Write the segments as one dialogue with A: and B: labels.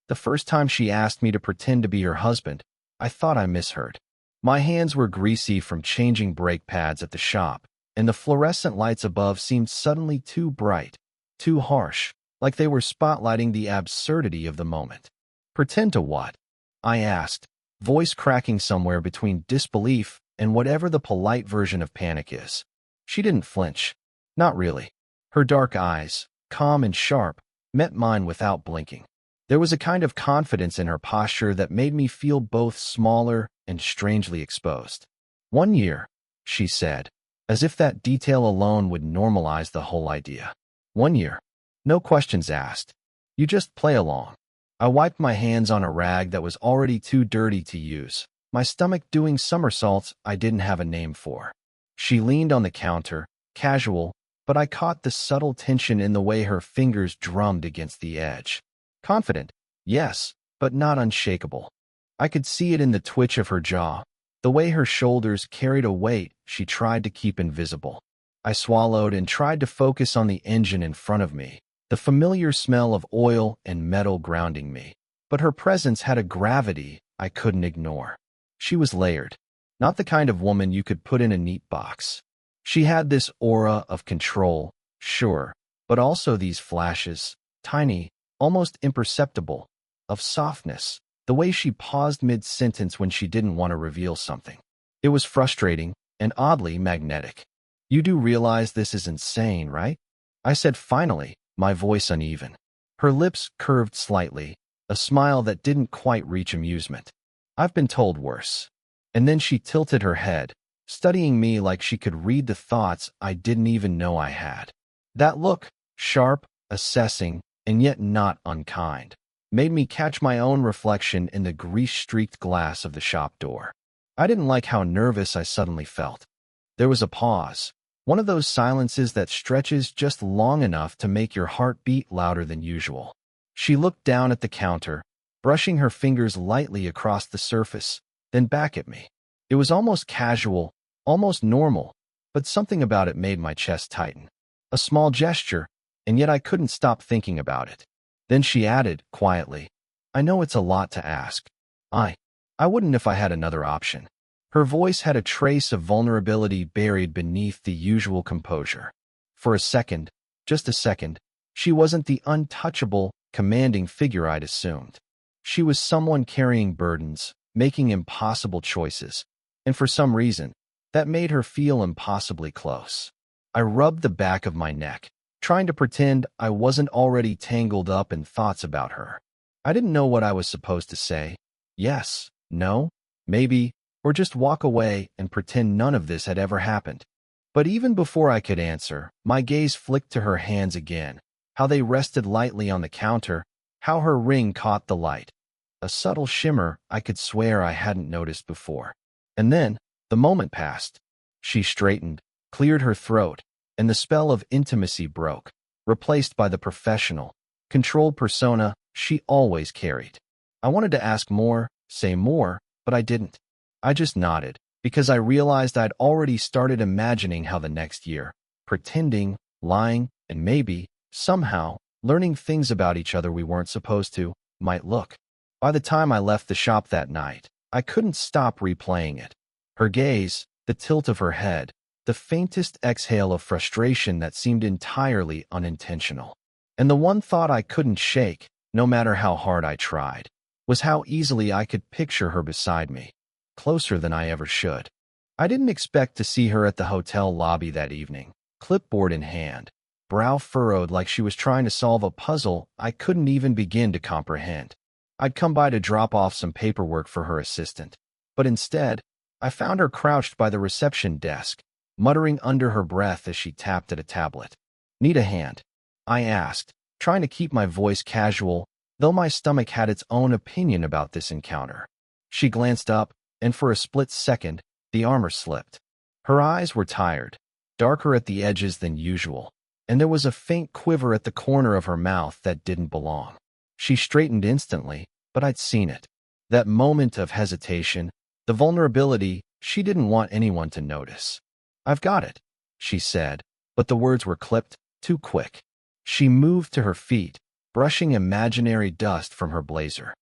A: The first time she asked me to pretend to be her husband, I thought I misheard. My hands were greasy from changing brake pads at the shop, and the fluorescent lights above seemed suddenly too bright, too harsh, like they were spotlighting the absurdity of the moment. Pretend to what? I asked, voice cracking somewhere between disbelief and whatever the polite version of panic is. She didn't flinch. Not really. Her dark eyes, calm and sharp, met mine without blinking. There was a kind of confidence in her posture that made me feel both smaller and strangely exposed. 1 year, she said, as if that detail alone would normalize the whole idea. 1 year. No questions asked. You just play along. I wiped my hands on a rag that was already too dirty to use, my stomach doing somersaults I didn't have a name for. She leaned on the counter, casual, but I caught the subtle tension in the way her fingers drummed against the edge. Confident, yes, but not unshakable. I could see it in the twitch of her jaw, the way her shoulders carried a weight she tried to keep invisible. I swallowed and tried to focus on the engine in front of me, the familiar smell of oil and metal grounding me. But her presence had a gravity I couldn't ignore. She was layered, not the kind of woman you could put in a neat box. She had this aura of control, sure, but also these flashes, tiny, almost imperceptible, of softness, the way she paused mid-sentence when she didn't want to reveal something. It was frustrating and oddly magnetic. You do realize this is insane, right? I said finally, my voice uneven. Her lips curved slightly, a smile that didn't quite reach amusement. I've been told worse. And then she tilted her head, studying me like she could read the thoughts I didn't even know I had. That look, sharp, assessing, and yet not unkind, made me catch my own reflection in the grease-streaked glass of the shop door. I didn't like how nervous I suddenly felt. There was a pause, one of those silences that stretches just long enough to make your heart beat louder than usual. She looked down at the counter, brushing her fingers lightly across the surface, then back at me. It was almost casual, almost normal, but something about it made my chest tighten. A small gesture, and yet I couldn't stop thinking about it. Then she added, quietly, I know it's a lot to ask. I wouldn't if I had another option. Her voice had a trace of vulnerability buried beneath the usual composure. For a second, just a second, she wasn't the untouchable, commanding figure I'd assumed. She was someone carrying burdens, making impossible choices, and for some reason, that made her feel impossibly close. I rubbed the back of my neck, trying to pretend I wasn't already tangled up in thoughts about her. I didn't know what I was supposed to say. Yes, no, maybe, or just walk away and pretend none of this had ever happened. But even before I could answer, my gaze flicked to her hands again, how they rested lightly on the counter, how her ring caught the light. A subtle shimmer I could swear I hadn't noticed before. And then, the moment passed. She straightened, cleared her throat, and the spell of intimacy broke, replaced by the professional, controlled persona she always carried. I wanted to ask more, say more, but I didn't. I just nodded, because I realized I'd already started imagining how the next year, pretending, lying, and maybe, somehow, learning things about each other we weren't supposed to, might look. By the time I left the shop that night, I couldn't stop replaying it. Her gaze, the tilt of her head, the faintest exhale of frustration that seemed entirely unintentional. And the one thought I couldn't shake, no matter how hard I tried, was how easily I could picture her beside me, closer than I ever should. I didn't expect to see her at the hotel lobby that evening, clipboard in hand, brow furrowed like she was trying to solve a puzzle I couldn't even begin to comprehend. I'd come by to drop off some paperwork for her assistant, but instead, I found her crouched by the reception desk, muttering under her breath as she tapped at a tablet. Need a hand? I asked, trying to keep my voice casual, though my stomach had its own opinion about this encounter. She glanced up, and for a split second, the armor slipped. Her eyes were tired, darker at the edges than usual, and there was a faint quiver at the corner of her mouth that didn't belong. She straightened instantly, but I'd seen it. That moment of hesitation, the vulnerability she didn't want anyone to notice. I've got it, she said, but the words were clipped, too quick. She moved to her feet, brushing imaginary dust from her blazer.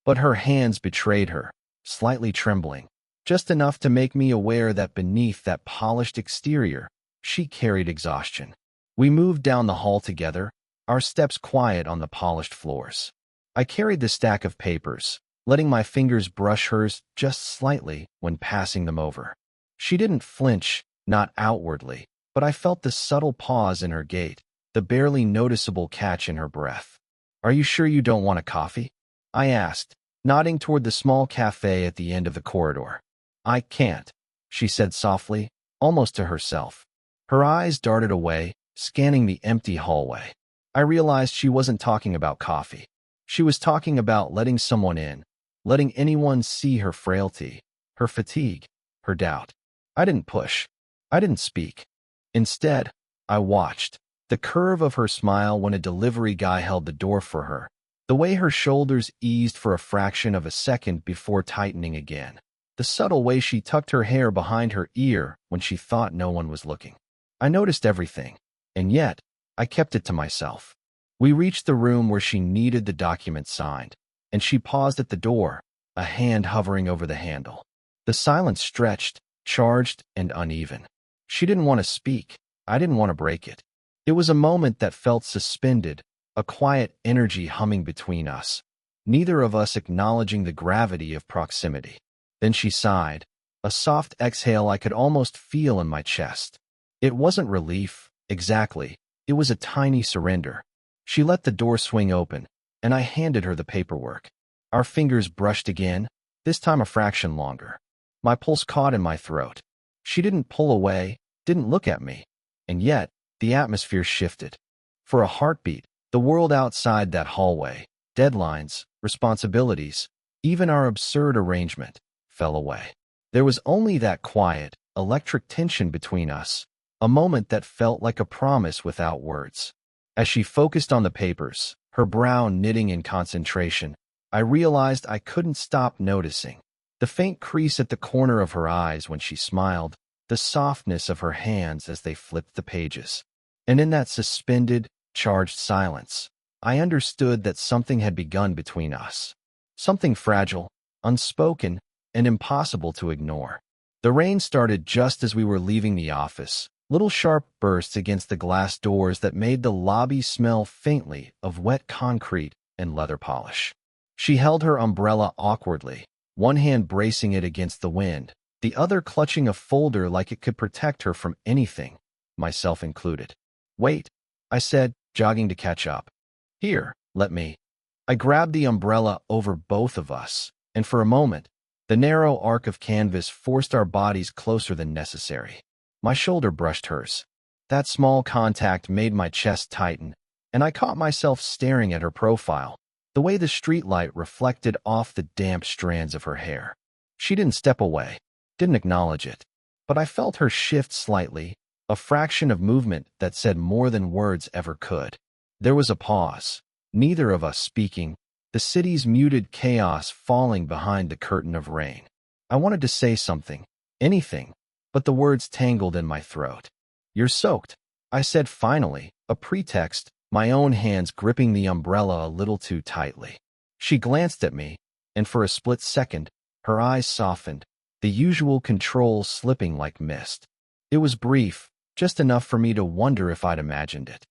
A: But her hands betrayed her, slightly trembling, just enough to make me aware that beneath that polished exterior, she carried exhaustion. We moved down the hall together, our steps quiet on the polished floors. I carried the stack of papers, letting my fingers brush hers just slightly when passing them over. She didn't flinch, not outwardly, but I felt the subtle pause in her gait, the barely noticeable catch in her breath. "Are you sure you don't want a coffee?" I asked, nodding toward the small cafe at the end of the corridor. "I can't," she said softly, almost to herself. Her eyes darted away, scanning the empty hallway. I realized she wasn't talking about coffee. She was talking about letting someone in, letting anyone see her frailty, her fatigue, her doubt. I didn't push. I didn't speak. Instead, I watched. The curve of her smile when a delivery guy held the door for her. The way her shoulders eased for a fraction of a second before tightening again. The subtle way she tucked her hair behind her ear when she thought no one was looking. I noticed everything, and yet, I kept it to myself. We reached the room where she needed the document signed, and she paused at the door, a hand hovering over the handle. The silence stretched, charged, and uneven. She didn't want to speak. I didn't want to break it. It was a moment that felt suspended, a quiet energy humming between us, neither of us acknowledging the gravity of proximity. Then she sighed, a soft exhale I could almost feel in my chest. It wasn't relief, exactly. It was a tiny surrender. She let the door swing open, and I handed her the paperwork. Our fingers brushed again, this time a fraction longer. My pulse caught in my throat. She didn't pull away, didn't look at me, and yet the atmosphere shifted. For a heartbeat, the world outside that hallway, deadlines, responsibilities, even our absurd arrangement, fell away. There was only that quiet, electric tension between us, a moment that felt like a promise without words. As she focused on the papers, her brow knitting in concentration, I realized I couldn't stop noticing. The faint crease at the corner of her eyes when she smiled, the softness of her hands as they flipped the pages. And in that suspended, charged silence, I understood that something had begun between us. Something fragile, unspoken, and impossible to ignore. The rain started just as we were leaving the office, little sharp bursts against the glass doors that made the lobby smell faintly of wet concrete and leather polish. She held her umbrella awkwardly, one hand bracing it against the wind, the other clutching a folder like it could protect her from anything, myself included. "Wait," I said, jogging to catch up. "Here, let me." I grabbed the umbrella over both of us, and for a moment, the narrow arc of canvas forced our bodies closer than necessary. My shoulder brushed hers. That small contact made my chest tighten, and I caught myself staring at her profile, the way the streetlight reflected off the damp strands of her hair. She didn't step away, didn't acknowledge it, but I felt her shift slightly, a fraction of movement that said more than words ever could. There was a pause, neither of us speaking, the city's muted chaos falling behind the curtain of rain. I wanted to say something, anything, but the words tangled in my throat. "You're soaked," I said finally, a pretext, my own hands gripping the umbrella a little too tightly. She glanced at me, and for a split second, her eyes softened, the usual control slipping like mist. It was brief, just enough for me to wonder if I'd imagined it.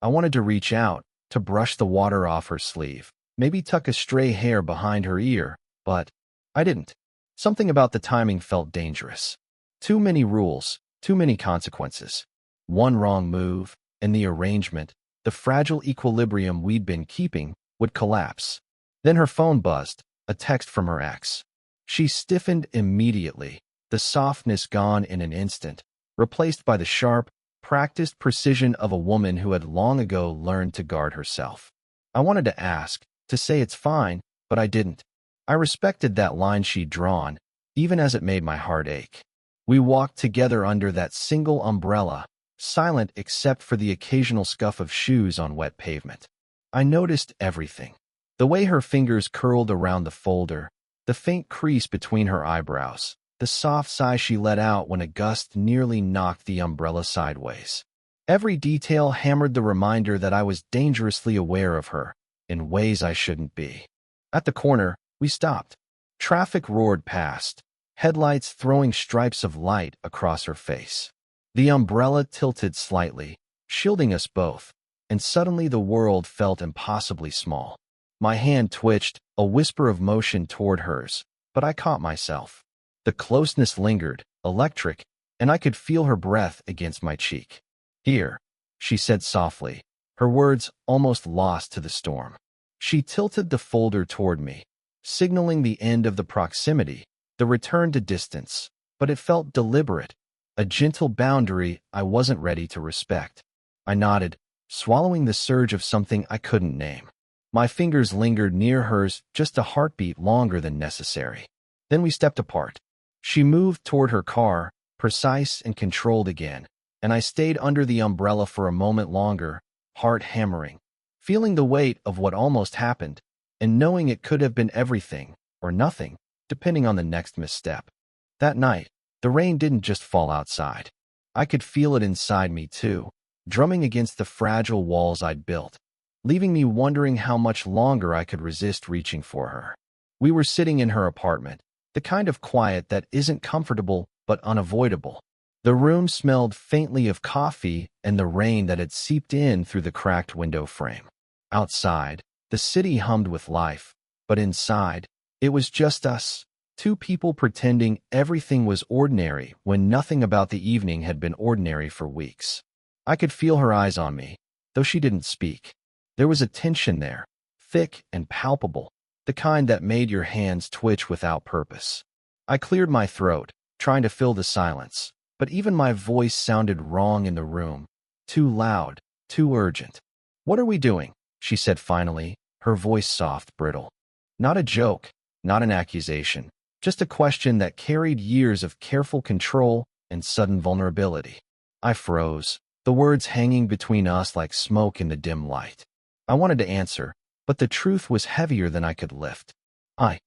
A: I wanted to reach out, to brush the water off her sleeve, maybe tuck a stray hair behind her ear, but I didn't. Something about the timing felt dangerous. Too many rules, too many consequences. One wrong move, and the arrangement, the fragile equilibrium we'd been keeping, would collapse. Then her phone buzzed, a text from her ex. She stiffened immediately, the softness gone in an instant, replaced by the sharp, practiced precision of a woman who had long ago learned to guard herself. I wanted to ask, to say it's fine, but I didn't. I respected that line she'd drawn, even as it made my heart ache. We walked together under that single umbrella, silent except for the occasional scuff of shoes on wet pavement. I noticed everything. The way her fingers curled around the folder, the faint crease between her eyebrows, the soft sigh she let out when a gust nearly knocked the umbrella sideways. Every detail hammered the reminder that I was dangerously aware of her, in ways I shouldn't be. At the corner, we stopped. Traffic roared past, headlights throwing stripes of light across her face. The umbrella tilted slightly, shielding us both, and suddenly the world felt impossibly small. My hand twitched, a whisper of motion toward hers, but I caught myself. The closeness lingered, electric, and I could feel her breath against my cheek. "Here," she said softly, her words almost lost to the storm. She tilted the folder toward me, signaling the end of the proximity, the return to distance, but it felt deliberate, a gentle boundary I wasn't ready to respect. I nodded, swallowing the surge of something I couldn't name. My fingers lingered near hers just a heartbeat longer than necessary. Then we stepped apart. She moved toward her car, precise and controlled again, and I stayed under the umbrella for a moment longer, heart hammering, feeling the weight of what almost happened, and knowing it could have been everything, or nothing, depending on the next misstep. That night, the rain didn't just fall outside. I could feel it inside me too, drumming against the fragile walls I'd built, leaving me wondering how much longer I could resist reaching for her. We were sitting in her apartment, the kind of quiet that isn't comfortable but unavoidable. The room smelled faintly of coffee and the rain that had seeped in through the cracked window frame. Outside, the city hummed with life, but inside, it was just us, two people pretending everything was ordinary when nothing about the evening had been ordinary for weeks. I could feel her eyes on me, though she didn't speak. There was a tension there, thick and palpable, the kind that made your hands twitch without purpose. I cleared my throat, trying to fill the silence, but even my voice sounded wrong in the room, too loud, too urgent. "What are we doing?" she said finally, her voice soft, brittle. Not a joke, not an accusation, just a question that carried years of careful control and sudden vulnerability. I froze, the words hanging between us like smoke in the dim light. I wanted to answer, but the truth was heavier than I could lift. I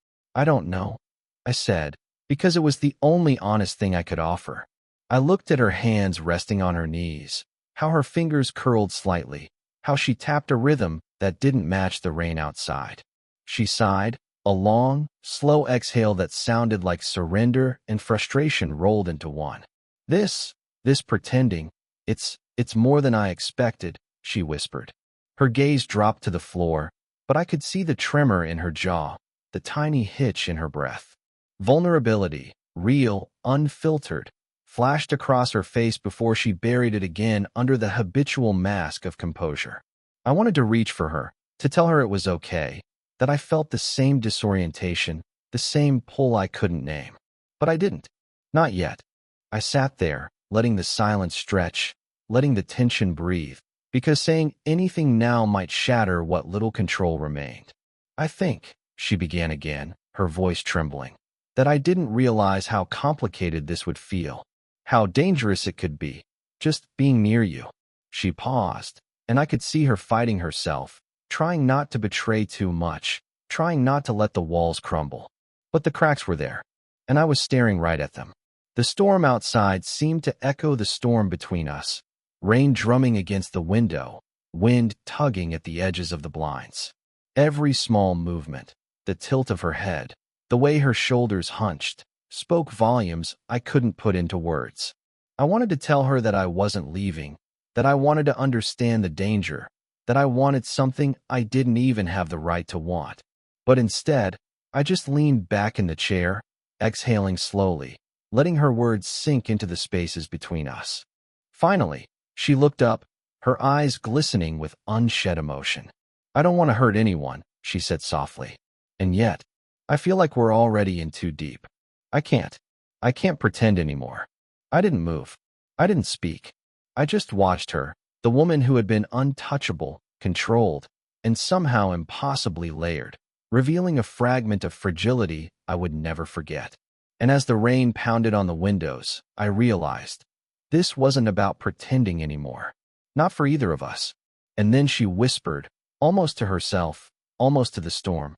A: don't know," I said, because it was the only honest thing I could offer. I looked at her hands resting on her knees, how her fingers curled slightly, how she tapped a rhythm that didn't match the rain outside. She sighed, a long, slow exhale that sounded like surrender and frustration rolled into one. This pretending, it's more than I expected," she whispered. Her gaze dropped to the floor, but I could see the tremor in her jaw, the tiny hitch in her breath. Vulnerability, real, unfiltered, flashed across her face before she buried it again under the habitual mask of composure. I wanted to reach for her, to tell her it was okay, that I felt the same disorientation, the same pull I couldn't name. But I didn't. Not yet. I sat there, letting the silence stretch, letting the tension breathe, because saying anything now might shatter what little control remained. "I think," she began again, her voice trembling, "that I didn't realize how complicated this would feel, how dangerous it could be, just being near you." She paused, and I could see her fighting herself, trying not to betray too much, trying not to let the walls crumble. But the cracks were there, and I was staring right at them. The storm outside seemed to echo the storm between us, rain drumming against the window, wind tugging at the edges of the blinds. Every small movement, the tilt of her head, the way her shoulders hunched, spoke volumes I couldn't put into words. I wanted to tell her that I wasn't leaving, that I wanted to understand the danger, that I wanted something I didn't even have the right to want. But instead, I just leaned back in the chair, exhaling slowly, letting her words sink into the spaces between us. Finally, she looked up, her eyes glistening with unshed emotion. "I don't want to hurt anyone," she said softly. "And yet, I feel like we're already in too deep. I can't pretend anymore." I didn't move. I didn't speak. I just watched her, the woman who had been untouchable, controlled, and somehow impossibly layered, revealing a fragment of fragility I would never forget. And as the rain pounded on the windows, I realized this wasn't about pretending anymore. Not for either of us. And then she whispered, almost to herself, almost to the storm,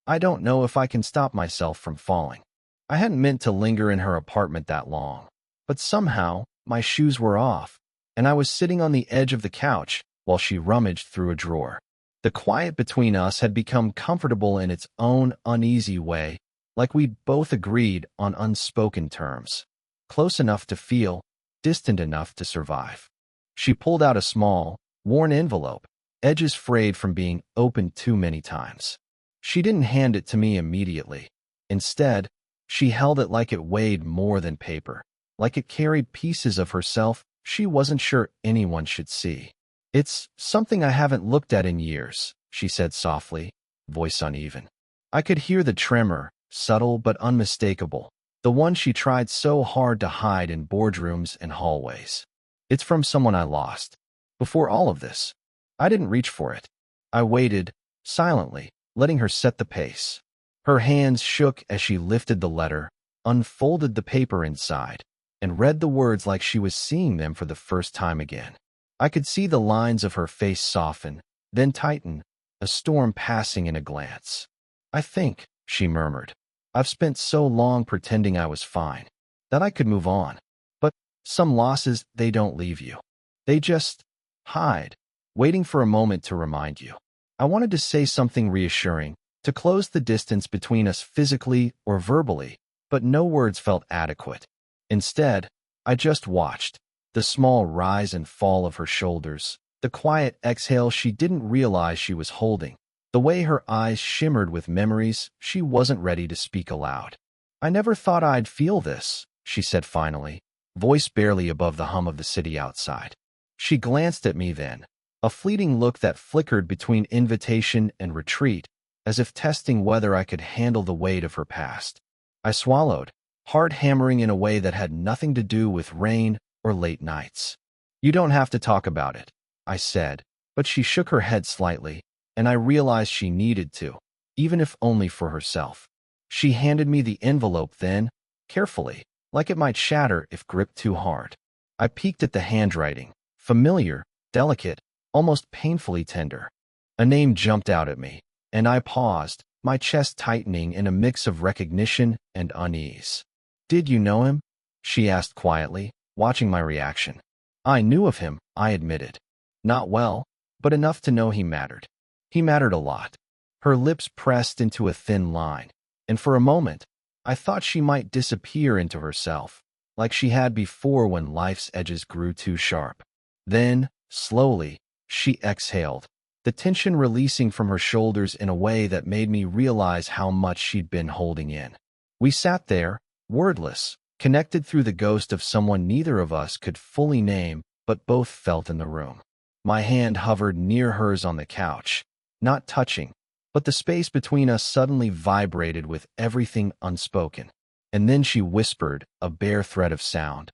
A: "I don't know if I can stop myself from falling." I hadn't meant to linger in her apartment that long, but somehow my shoes were off, and I was sitting on the edge of the couch while she rummaged through a drawer. The quiet between us had become comfortable in its own uneasy way, like we'd both agreed on unspoken terms. Close enough to feel, distant enough to survive. She pulled out a small, worn envelope, edges frayed from being opened too many times. She didn't hand it to me immediately. Instead, she held it like it weighed more than paper, like it carried pieces of herself she wasn't sure anyone should see. "It's something I haven't looked at in years," she said softly, voice uneven. I could hear the tremor, subtle but unmistakable, the one she tried so hard to hide in boardrooms and hallways. "It's from someone I lost. Before all of this." I didn't reach for it. I waited, silently, letting her set the pace. Her hands shook as she lifted the letter, unfolded the paper inside, and read the words like she was seeing them for the first time again. I could see the lines of her face soften, then tighten, a storm passing in a glance. "I think," she murmured, "I've spent so long pretending I was fine, that I could move on. But some losses, they don't leave you. They just hide, waiting for a moment to remind you." I wanted to say something reassuring, to close the distance between us physically or verbally, but no words felt adequate. Instead, I just watched, the small rise and fall of her shoulders, the quiet exhale she didn't realize she was holding, the way her eyes shimmered with memories she wasn't ready to speak aloud. "I never thought I'd feel this," she said finally, voice barely above the hum of the city outside. She glanced at me then, a fleeting look that flickered between invitation and retreat, as if testing whether I could handle the weight of her past. I swallowed, heart hammering in a way that had nothing to do with rain or late nights. "You don't have to talk about it," I said, but she shook her head slightly, and I realized she needed to, even if only for herself. She handed me the envelope then, carefully, like it might shatter if gripped too hard. I peeked at the handwriting, familiar, delicate, almost painfully tender. A name jumped out at me, and I paused, my chest tightening in a mix of recognition and unease. "Did you know him?" she asked quietly, watching my reaction. "I knew of him," I admitted. "Not well, but enough to know he mattered. He mattered a lot." Her lips pressed into a thin line, and for a moment, I thought she might disappear into herself, like she had before when life's edges grew too sharp. Then, slowly, she exhaled, the tension releasing from her shoulders in a way that made me realize how much she'd been holding in. We sat there, wordless, connected through the ghost of someone neither of us could fully name, but both felt in the room. My hand hovered near hers on the couch, not touching, but the space between us suddenly vibrated with everything unspoken. And then she whispered, a bare thread of sound.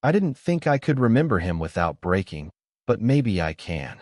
A: "I didn't think I could remember him without breaking, but maybe I can.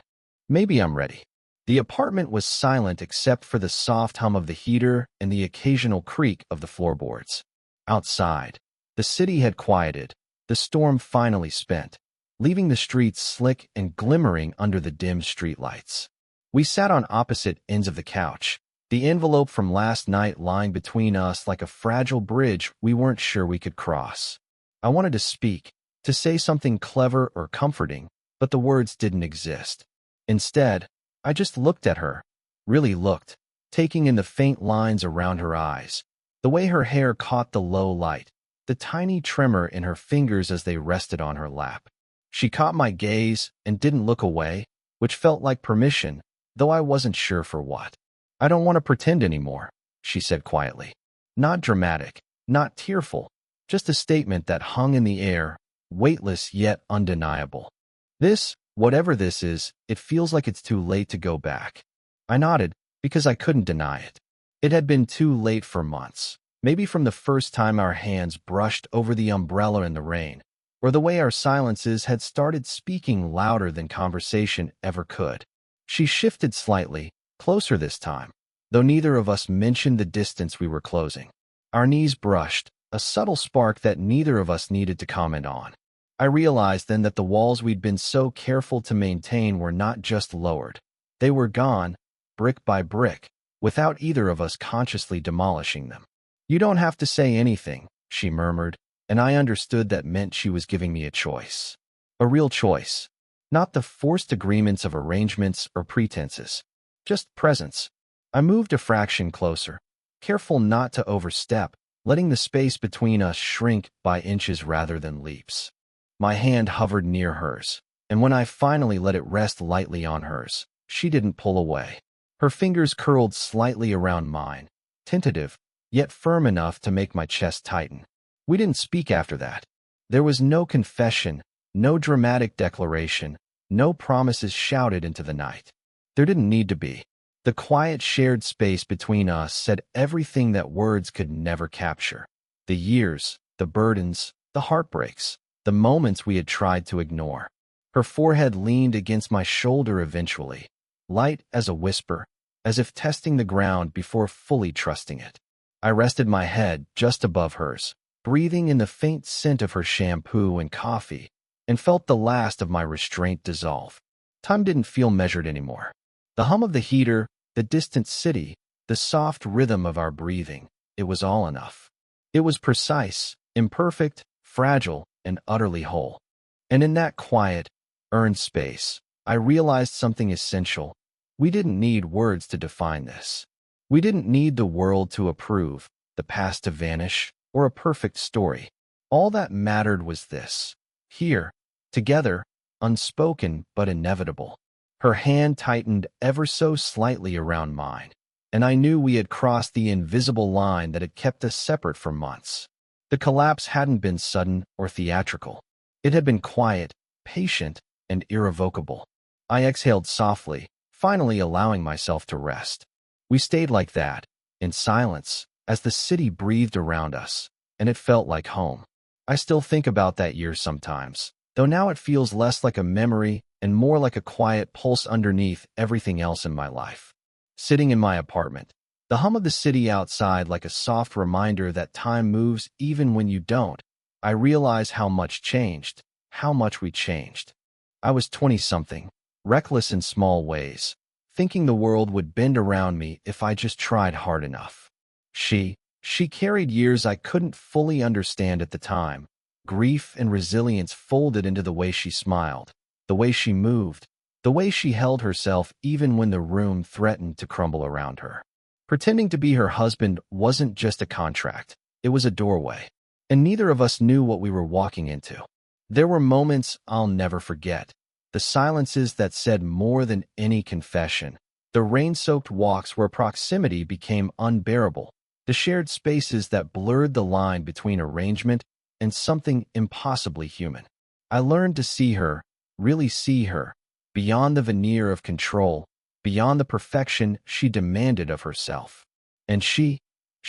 A: Maybe I'm ready." The apartment was silent except for the soft hum of the heater and the occasional creak of the floorboards. Outside, the city had quieted, the storm finally spent, leaving the streets slick and glimmering under the dim streetlights. We sat on opposite ends of the couch, the envelope from last night lying between us like a fragile bridge we weren't sure we could cross. I wanted to speak, to say something clever or comforting, but the words didn't exist. Instead, I just looked at her, really looked, taking in the faint lines around her eyes, the way her hair caught the low light, the tiny tremor in her fingers as they rested on her lap. She caught my gaze and didn't look away, which felt like permission, though I wasn't sure for what. "I don't want to pretend anymore," she said quietly. Not dramatic, not tearful, just a statement that hung in the air, weightless yet undeniable. Whatever this is, it feels like it's too late to go back." I nodded, because I couldn't deny it. It had been too late for months, maybe from the first time our hands brushed over the umbrella in the rain, or the way our silences had started speaking louder than conversation ever could. She shifted slightly, closer this time, though neither of us mentioned the distance we were closing. Our knees brushed, a subtle spark that neither of us needed to comment on. I realized then that the walls we'd been so careful to maintain were not just lowered. They were gone, brick by brick, without either of us consciously demolishing them. "You don't have to say anything," she murmured, and I understood that meant she was giving me a choice. A real choice. Not the forced agreements of arrangements or pretenses. just presence. I moved a fraction closer, careful not to overstep, letting the space between us shrink by inches rather than leaps. My hand hovered near hers, and when I finally let it rest lightly on hers, she didn't pull away. Her fingers curled slightly around mine, tentative, yet firm enough to make my chest tighten. We didn't speak after that. There was no confession, no dramatic declaration, no promises shouted into the night. There didn't need to be. The quiet shared space between us said everything that words could never capture. The years, the burdens, the heartbreaks, the moments we had tried to ignore. Her forehead leaned against my shoulder eventually, light as a whisper, as if testing the ground before fully trusting it. I rested my head just above hers, breathing in the faint scent of her shampoo and coffee, and felt the last of my restraint dissolve. Time didn't feel measured anymore. The hum of the heater, the distant city, the soft rhythm of our breathing, it was all enough. It was precise, imperfect, fragile, and utterly whole. And in that quiet, earned space, I realized something essential. We didn't need words to define this. We didn't need the world to approve, the past to vanish, or a perfect story. All that mattered was this. Here, together, unspoken but inevitable. Her hand tightened ever so slightly around mine, and I knew we had crossed the invisible line that had kept us separate for months. The collapse hadn't been sudden or theatrical. It had been quiet, patient, and irrevocable. I exhaled softly, finally allowing myself to rest. We stayed like that, in silence, as the city breathed around us, and it felt like home. I still think about that year sometimes, though now it feels less like a memory and more like a quiet pulse underneath everything else in my life. Sitting in my apartment, the hum of the city outside like a soft reminder that time moves even when you don't, I realize how much changed, how much we changed. I was 20-something, reckless in small ways, thinking the world would bend around me if I just tried hard enough. She carried years I couldn't fully understand at the time. Grief and resilience folded into the way she smiled, the way she moved, the way she held herself even when the room threatened to crumble around her. Pretending to be her husband wasn't just a contract, it was a doorway, and neither of us knew what we were walking into. There were moments I'll never forget, the silences that said more than any confession, the rain-soaked walks where proximity became unbearable, the shared spaces that blurred the line between arrangement and something impossibly human. I learned to see her, really see her, beyond the veneer of control, beyond the perfection she demanded of herself. And she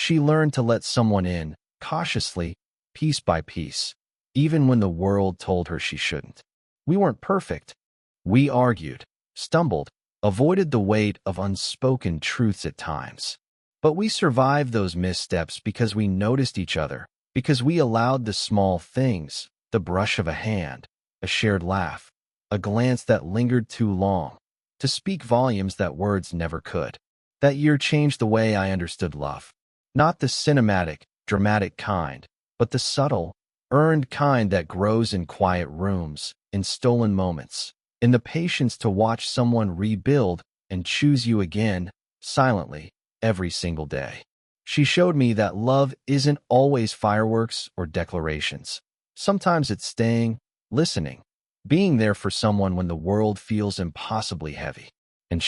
A: learned to let someone in, cautiously, piece by piece, even when the world told her she shouldn't. We weren't perfect. We argued, stumbled, avoided the weight of unspoken truths at times. But we survived those missteps because we noticed each other, because we allowed the small things, the brush of a hand, a shared laugh, a glance that lingered too long, to speak volumes that words never could. That year changed the way I understood love. Not the cinematic, dramatic kind, but the subtle, earned kind that grows in quiet rooms, in stolen moments, in the patience to watch someone rebuild and choose you again, silently, every single day. She showed me that love isn't always fireworks or declarations. Sometimes it's staying, listening, being there for someone when the world feels impossibly heavy. And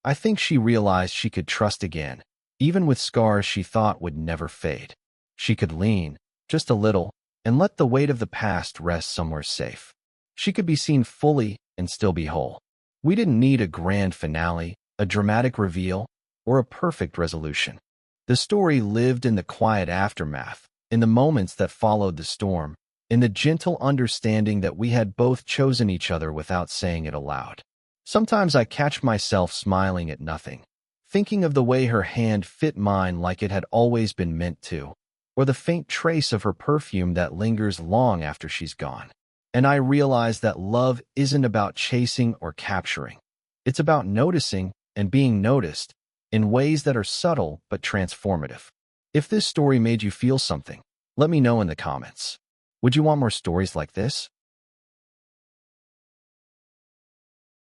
A: I think she realized she could trust again, even with scars she thought would never fade. She could lean, just a little, and let the weight of the past rest somewhere safe. She could be seen fully and still be whole. We didn't need a grand finale, a dramatic reveal, or a perfect resolution. The story lived in the quiet aftermath, in the moments that followed the storm, in the gentle understanding that we had both chosen each other without saying it aloud. Sometimes I catch myself smiling at nothing, thinking of the way her hand fit mine like it had always been meant to, or the faint trace of her perfume that lingers long after she's gone. And I realize that love isn't about chasing or capturing. It's about noticing and being noticed in ways that are subtle but transformative. If this story made you feel something, let me know in the comments. Would you want more stories like this?